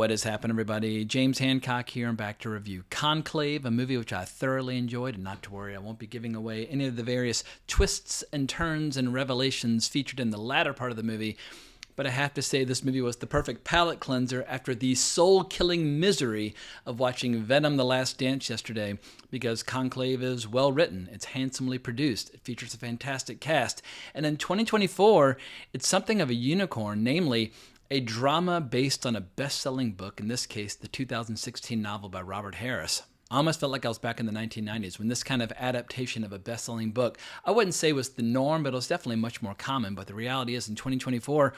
What has happened, everybody? James Hancock here. I'm back to review Conclave, a movie which I thoroughly enjoyed. And not to worry, I won't be giving away any of the various twists and turns and revelations featured in the latter part of the movie. But I have to say this movie was the perfect palate cleanser after the soul-killing misery of watching Venom: The Last Dance yesterday, because Conclave is well written, it's handsomely produced, it features a fantastic cast, and in 2024, it's something of a unicorn, namely a drama based on a best-selling book, in this case, the 2016 novel by Robert Harris. I almost felt like I was back in the 1990s when this kind of adaptation of a best-selling book, I wouldn't say was the norm, but it was definitely much more common. But the reality is in 2024,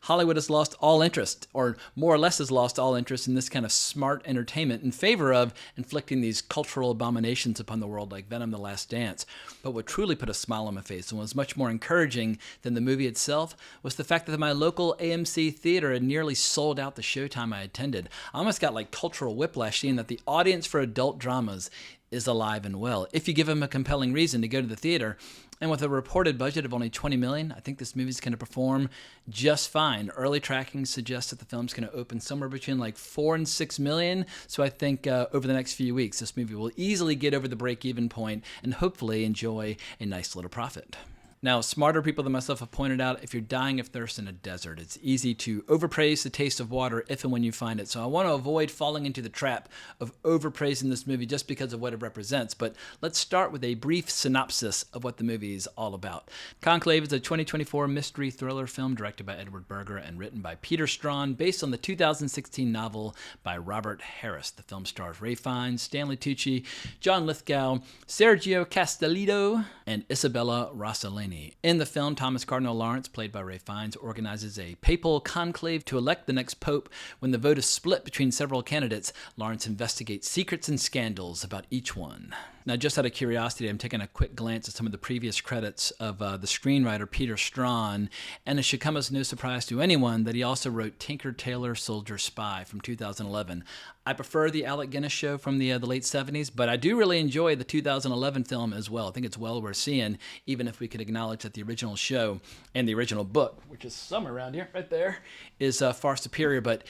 Hollywood has lost all interest, or more or less has lost all interest in this kind of smart entertainment in favor of inflicting these cultural abominations upon the world like Venom: The Last Dance. But what truly put a smile on my face and was much more encouraging than the movie itself was the fact that my local AMC theater had nearly sold out the showtime I attended. I almost got like cultural whiplash seeing that the audience for adult dramas is alive and well, if you give them a compelling reason to go to the theater. And with a reported budget of only $20 million, I think this movie's going to perform just fine. Early tracking suggests that the film's going to open somewhere between like $4 and $6 million. So I think over the next few weeks, this movie will easily get over the break-even point and hopefully enjoy a nice little profit. Now, smarter people than myself have pointed out, if you're dying of thirst in a desert, it's easy to overpraise the taste of water if and when you find it. So I want to avoid falling into the trap of overpraising this movie just because of what it represents. But let's start with a brief synopsis of what the movie is all about. Conclave is a 2024 mystery thriller film directed by Edward Berger and written by Peter Strawn, based on the 2016 novel by Robert Harris. The film stars Ralph Fiennes, Stanley Tucci, John Lithgow, Sergio Castellitto, and Isabella Rossellini. In the film, Thomas Cardinal Lawrence, played by Ralph Fiennes, organizes a papal conclave to elect the next pope. When the vote is split between several candidates, Lawrence investigates secrets and scandals about each one. Now, just out of curiosity, I'm taking a quick glance at some of the previous credits of the screenwriter Peter Strawn, and it should come as no surprise to anyone that he also wrote Tinker Tailor Soldier Spy from 2011. I prefer the Alec Guinness show from the late 70s, but I do really enjoy the 2011 film as well. I think it's well worth seeing, even if we could acknowledge that the original show and the original book, which is somewhere around here, right there, is far superior. But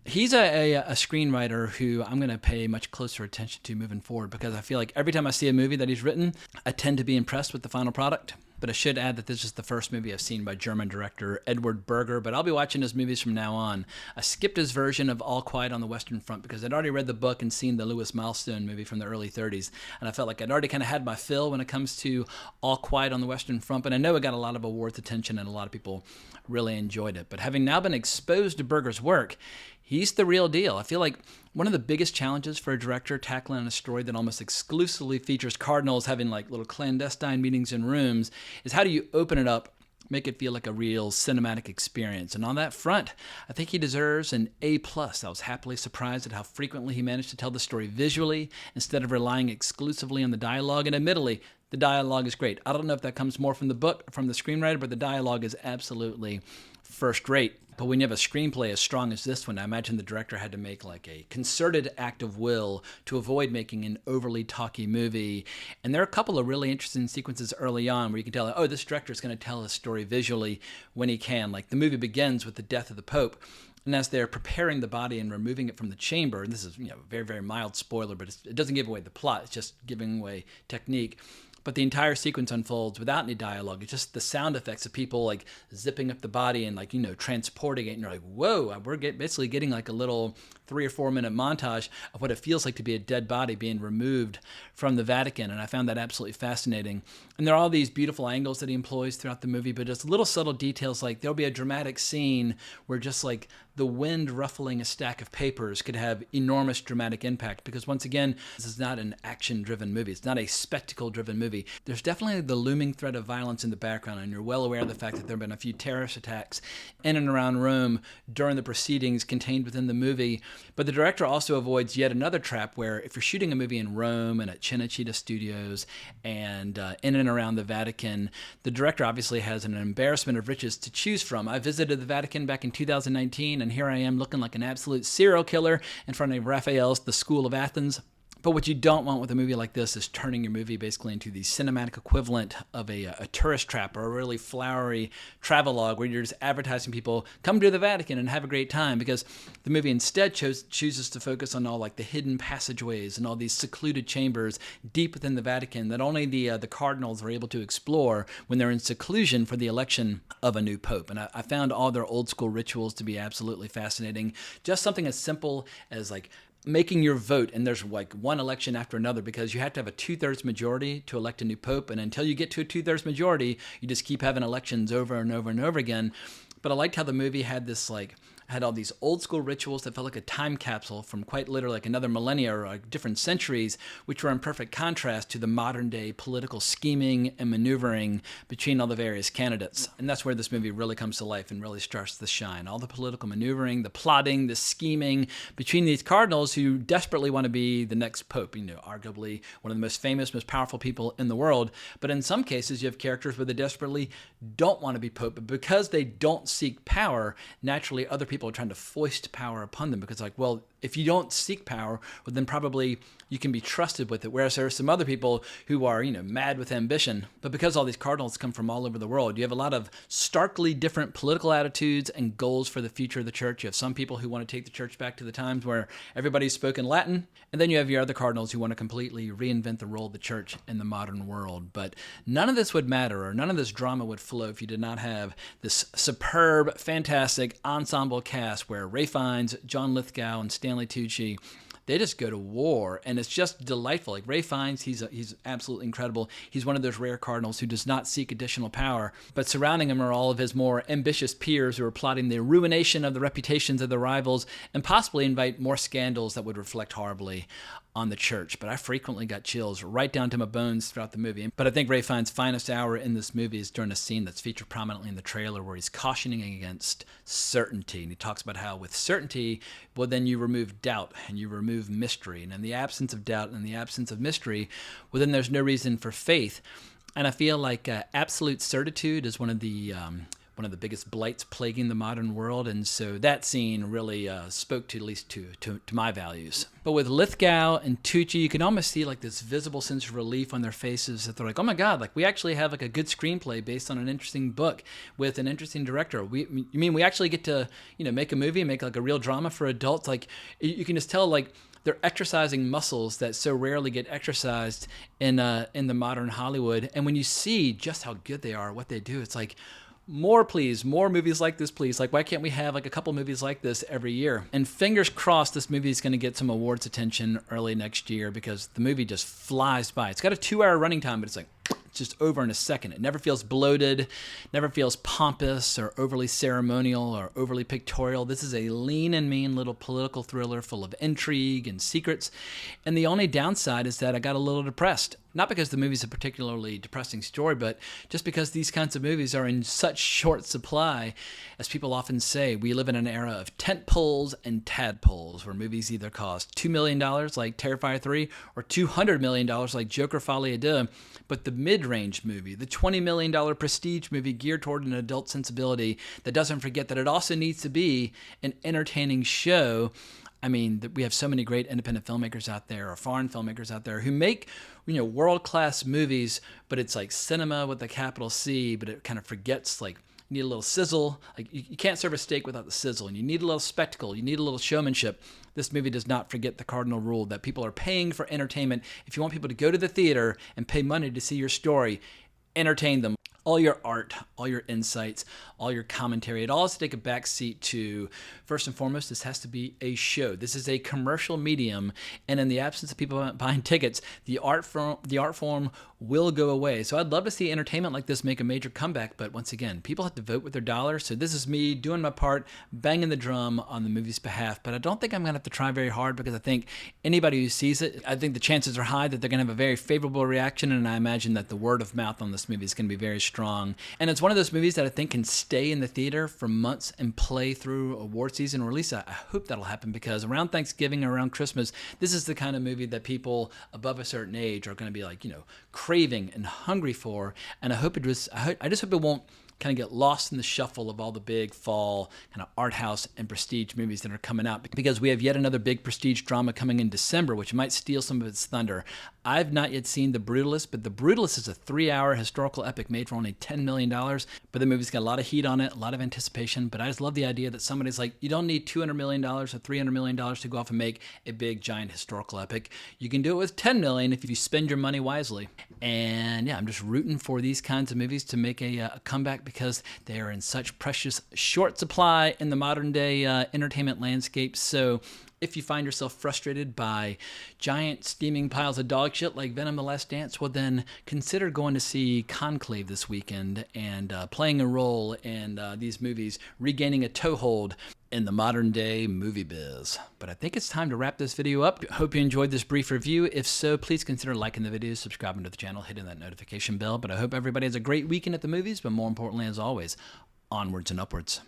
he's a screenwriter who I'm going to pay much closer attention to moving forward, because I feel like every time I see a movie that he's written, I tend to be impressed with the final product. But I should add that this is the first movie I've seen by German director Edward Berger, but I'll be watching his movies from now on. I skipped his version of All Quiet on the Western Front because I'd already read the book and seen the Lewis Milestone movie from the early 30s, and I felt like I'd already kind of had my fill when it comes to All Quiet on the Western Front, but I know it got a lot of awards attention and a lot of people really enjoyed it. But having now been exposed to Berger's work, he's the real deal. I feel like one of the biggest challenges for a director tackling a story that almost exclusively features cardinals having like little clandestine meetings in rooms is how do you open it up, make it feel like a real cinematic experience. And on that front, I think he deserves an A+. I was happily surprised at how frequently he managed to tell the story visually instead of relying exclusively on the dialogue. And admittedly, the dialogue is great. I don't know if that comes more from the book or from the screenwriter, but the dialogue is absolutely first rate. But when you have a screenplay as strong as this one, I imagine the director had to make like a concerted act of will to avoid making an overly talky movie. And there are a couple of really interesting sequences early on where you can tell, oh, this director is going to tell a story visually when he can. Like the movie begins with the death of the Pope. And as they're preparing the body and removing it from the chamber, and this is a very, very mild spoiler, but it doesn't give away the plot. It's just giving away technique. But the entire sequence unfolds without any dialogue. It's just the sound effects of people like zipping up the body and transporting it. And you're like, whoa, we're basically getting like a little 3 or 4 minute montage of what it feels like to be a dead body being removed from the Vatican. And I found that absolutely fascinating. And there are all these beautiful angles that he employs throughout the movie, but just little subtle details like there'll be a dramatic scene where just like the wind ruffling a stack of papers could have enormous dramatic impact, because once again, this is not an action-driven movie. It's not a spectacle-driven movie. There's definitely the looming threat of violence in the background, and you're well aware of the fact that there have been a few terrorist attacks in and around Rome during the proceedings contained within the movie. But the director also avoids yet another trap where if you're shooting a movie in Rome and at Cinecittà Studios and in and around the Vatican, the director obviously has an embarrassment of riches to choose from. I visited the Vatican back in 2019, and here I am looking like an absolute serial killer in front of Raphael's The School of Athens. But what you don't want with a movie like this is turning your movie basically into the cinematic equivalent of a tourist trap or a really flowery travelogue where you're just advertising people, come to the Vatican and have a great time, because the movie instead chooses to focus on all like the hidden passageways and all these secluded chambers deep within the Vatican that only the cardinals are able to explore when they're in seclusion for the election of a new pope. And I found all their old school rituals to be absolutely fascinating. Just something as simple as like making your vote, and there's like one election after another, because you have to have a 2/3 majority to elect a new pope, and until you get to a 2/3 majority, you just keep having elections over and over and over again. But I liked how the movie had all these old school rituals that felt like a time capsule from quite literally like another millennia or like different centuries, which were in perfect contrast to the modern day political scheming and maneuvering between all the various candidates. And that's where this movie really comes to life and really starts to shine. All the political maneuvering, the plotting, the scheming between these cardinals who desperately want to be the next pope, arguably one of the most famous, most powerful people in the world. But in some cases, you have characters where they desperately don't want to be pope, but because they don't seek power, naturally other people are trying to foist power upon them, because like, well, if you don't seek power, well, then probably you can be trusted with it. Whereas there are some other people who are, mad with ambition. But because all these cardinals come from all over the world, you have a lot of starkly different political attitudes and goals for the future of the church. You have some people who want to take the church back to the times where everybody's spoken Latin. And then you have your other cardinals who want to completely reinvent the role of the church in the modern world. But none of this would matter, or none of this drama would flow if you did not have this superb, fantastic ensemble cast where Ralph Fiennes, John Lithgow, and Stanley Tucci, they just go to war, and it's just delightful. Like Ralph Fiennes, he's absolutely incredible. He's one of those rare cardinals who does not seek additional power, but surrounding him are all of his more ambitious peers who are plotting the ruination of the reputations of their rivals and possibly invite more scandals that would reflect horribly on the church. But I frequently got chills right down to my bones throughout the movie. But I think Ralph Fiennes' finest hour in this movie is during a scene that's featured prominently in the trailer where he's cautioning against certainty. And he talks about how with certainty, well, then you remove doubt and you remove mystery. And in the absence of doubt and in the absence of mystery, well, then there's no reason for faith. And I feel like absolute certitude is one of the biggest blights plaguing the modern world, and so that scene really spoke to at least to my values. But with Lithgow and Tucci, you can almost see like this visible sense of relief on their faces that they're like, oh my God, like we actually have like a good screenplay based on an interesting book with an interesting director. You mean we actually get to make a movie and make like a real drama for adults? Like you can just tell like they're exercising muscles that so rarely get exercised in the modern Hollywood. And when you see just how good they are, what they do, it's like, more, please. More movies like this, please. Like, why can't we have like a couple movies like this every year? And fingers crossed this movie is going to get some awards attention early next year, because the movie just flies by. It's got a 2-hour running time, but it's like, it's just over in a second. It never feels bloated, never feels pompous or overly ceremonial or overly pictorial. This is a lean and mean little political thriller full of intrigue and secrets. And the only downside is that I got a little depressed. Not because the movie's a particularly depressing story, but just because these kinds of movies are in such short supply. As people often say, we live in an era of tent poles and tadpoles, where movies either cost $2 million like Terrifier 3 or $200 million like Joker Folie à Deux. But the mid-range movie, the $20 million prestige movie geared toward an adult sensibility that doesn't forget that it also needs to be an entertaining show. I mean, we have so many great independent filmmakers out there, or foreign filmmakers out there, who make world-class movies, but it's like cinema with a capital C, but it kind of forgets, like, you need a little sizzle. Like, you can't serve a steak without the sizzle, and you need a little spectacle. You need a little showmanship. This movie does not forget the cardinal rule that people are paying for entertainment. If you want people to go to the theater and pay money to see your story, entertain them. All your art, all your insights, all your commentary, it all has to take a back seat to, first and foremost, this has to be a show. This is a commercial medium, and in the absence of people buying tickets, the art form will go away. So I'd love to see entertainment like this make a major comeback, but once again, people have to vote with their dollars, so this is me doing my part, banging the drum on the movie's behalf, but I don't think I'm going to have to try very hard, because I think anybody who sees it, I think the chances are high that they're going to have a very favorable reaction, and I imagine that the word of mouth on this movie is going to be very strong. And it's one of those movies that I think can stay in the theater for months and play through award season, or at least I hope that'll happen, because around Thanksgiving or around Christmas, this is the kind of movie that people above a certain age are going to be like, craving and hungry for. And I just hope it won't kind of get lost in the shuffle of all the big fall kind of art house and prestige movies that are coming out, because we have yet another big prestige drama coming in December, which might steal some of its thunder. I've not yet seen The Brutalist, but The Brutalist is a 3-hour historical epic made for only $10 million. But the movie's got a lot of heat on it, a lot of anticipation. But I just love the idea that somebody's like, you don't need $200 million or $300 million to go off and make a big, giant historical epic. You can do it with $10 million if you spend your money wisely. And yeah, I'm just rooting for these kinds of movies to make a comeback, because they are in such precious short supply in the modern day entertainment landscape. So if you find yourself frustrated by giant steaming piles of dog shit like Venom: The Last Dance, well then consider going to see Conclave this weekend and playing a role in these movies, regaining a toehold in the modern day movie biz. But I think it's time to wrap this video up. Hope you enjoyed this brief review. If so, please consider liking the video, subscribing to the channel, hitting that notification bell. But I hope everybody has a great weekend at the movies, but more importantly, as always, onwards and upwards.